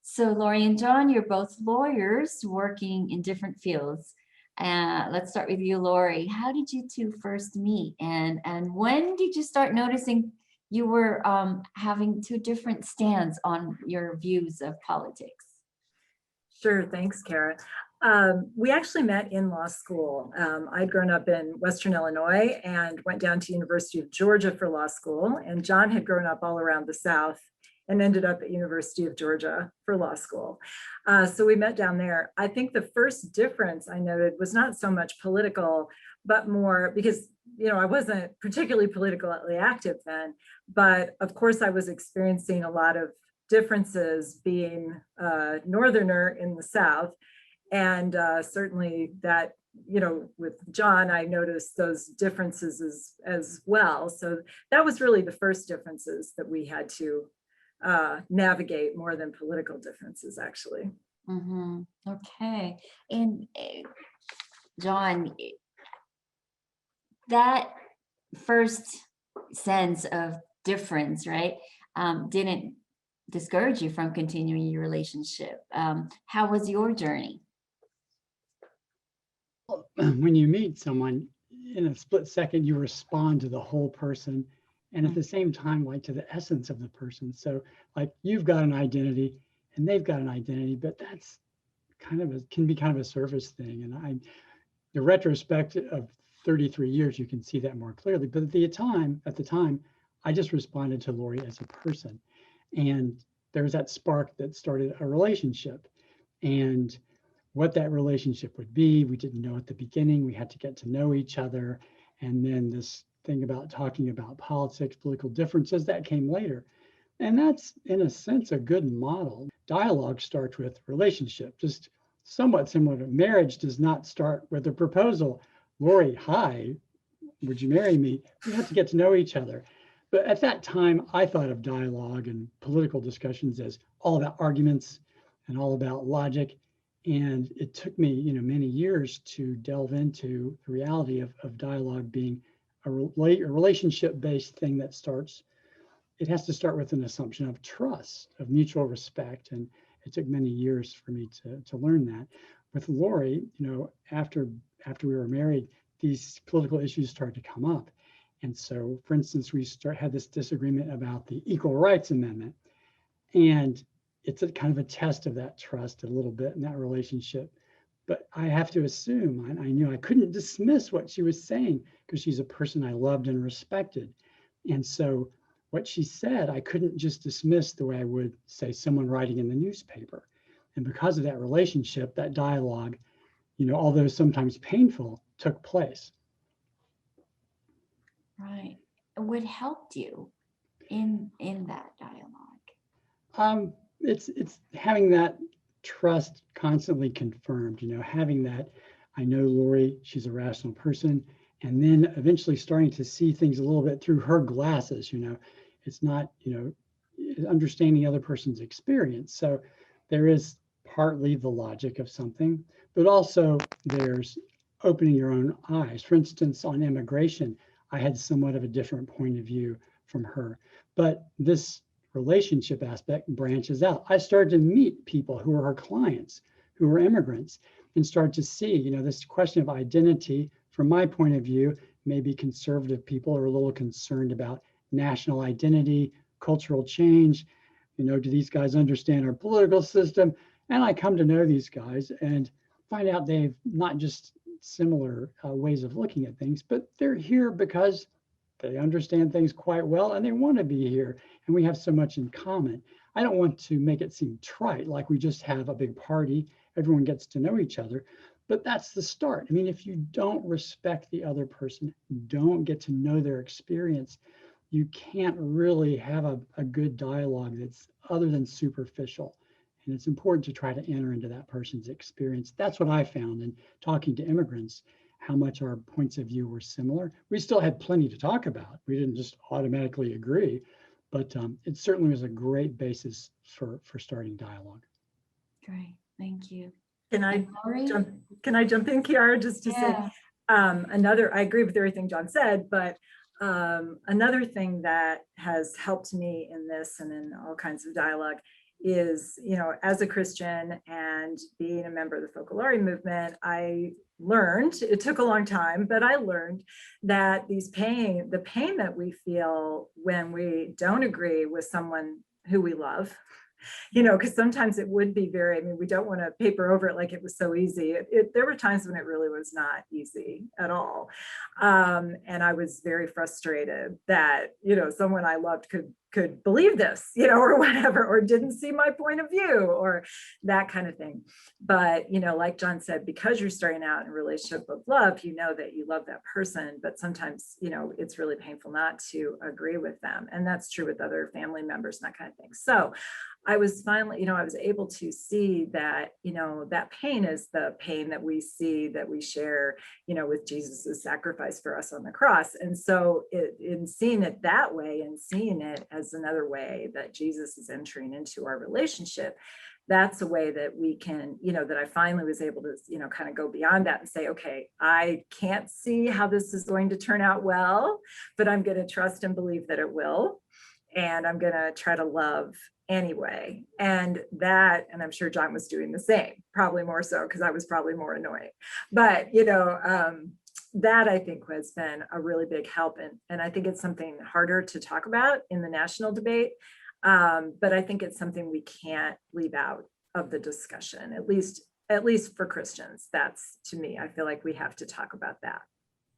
So Lori and John, you're both lawyers working in different fields. Let's start with you, Lori. How did you two first meet? And when did you start noticing you were having two different stands on your views of politics? Sure, thanks, Kara. We actually met in law school. I'd grown up in Western Illinois and went down to University of Georgia for law school. And John had grown up all around the South and ended up at University of Georgia for law school. So we met down there. I think the first difference I noted was not so much political, but more because, I wasn't particularly politically active then, but of course I was experiencing a lot of differences being a Northerner in the South. And certainly that, with John, I noticed those differences as well. So that was really the first differences that we had to navigate more than political differences, actually. Mm-hmm. Okay. And John, that first sense of difference, right, didn't discourage you from continuing your relationship. How was your journey? When you meet someone, in a split second, you respond to the whole person, and at the same time, like to the essence of the person. So like you've got an identity and they've got an identity, but that's can be kind of a surface thing. And the retrospect of 33 years, you can see that more clearly. But at the time, I just responded to Lori as a person. And there was that spark that started a relationship. And what that relationship would be, we didn't know at the beginning. We had to get to know each other. And then this thing about talking about politics, political differences, that came later. And that's, in a sense, a good model. Dialogue starts with relationship, just somewhat similar to marriage does not start with a proposal. Lori, hi, would you marry me? We have to get to know each other. But at that time, I thought of dialogue and political discussions as all about arguments and all about logic. And it took me, many years to delve into the reality of dialogue being a relationship-based thing that starts. It has to start with an assumption of trust, of mutual respect. And it took many years for me to learn that. With Lori, after we were married, these political issues started to come up. And so, for instance, we had this disagreement about the Equal Rights Amendment. And it's a kind of a test of that trust a little bit in that relationship. But I have to assume, I knew I couldn't dismiss what she was saying because she's a person I loved and respected. And so what she said, I couldn't just dismiss the way I would say someone writing in the newspaper. And because of that relationship, that dialogue, although sometimes painful, took place. Right. What helped you in that dialogue? It's having that trust constantly confirmed, having that, I know Lori, she's a rational person, and then eventually starting to see things a little bit through her glasses, it's not, understanding the other person's experience. So there is partly the logic of something, but also there's opening your own eyes. For instance, on immigration, I had somewhat of a different point of view from her, but this relationship aspect branches out. I started to meet people who were her clients, who were immigrants, and start to see, this question of identity from my point of view. Maybe conservative people are a little concerned about national identity, cultural change. Do these guys understand our political system? And I come to know these guys and find out they've not just similar ways of looking at things, but they're here because they understand things quite well and they want to be here. And we have so much in common. I don't want to make it seem trite, like we just have a big party, everyone gets to know each other, but that's the start. I mean, if you don't respect the other person, don't get to know their experience, you can't really have a good dialogue that's other than superficial. And it's important to try to enter into that person's experience. That's what I found in talking to immigrants, how much our points of view were similar. We still had plenty to talk about. We didn't just automatically agree, but it certainly was a great basis for starting dialogue. Great, thank you. Can I jump in, Kiara, just to say I agree with everything John said, but another thing that has helped me in this and in all kinds of dialogue is, as a Christian and being a member of the Focolare movement, I learned, it took a long time, but I learned that the pain that we feel when we don't agree with someone who we love, because sometimes it would be very, we don't want to paper over it like it was so easy. There were times when it really was not easy at all. And I was very frustrated that, someone I loved could believe this, or whatever, or didn't see my point of view, or that kind of thing. But, like John said, because you're starting out in a relationship of love, you know that you love that person, but sometimes, it's really painful not to agree with them. And that's true with other family members and that kind of thing. So I was finally, I was able to see that, that pain is the pain that we see, that we share, with Jesus's sacrifice for us on the cross. And so in seeing it that way and seeing it as another way that Jesus is entering into our relationship, that's a way that we can, that I finally was able to, kind of go beyond that and say, okay, I can't see how this is going to turn out well, but I'm going to trust and believe that it will. And I'm going to try to love anyway. And I'm sure John was doing the same, probably more so because I was probably more annoying. But, that I think has been a really big help. And I think it's something harder to talk about in the national debate. But I think it's something we can't leave out of the discussion, at least for Christians. That's, to me, I feel like we have to talk about that.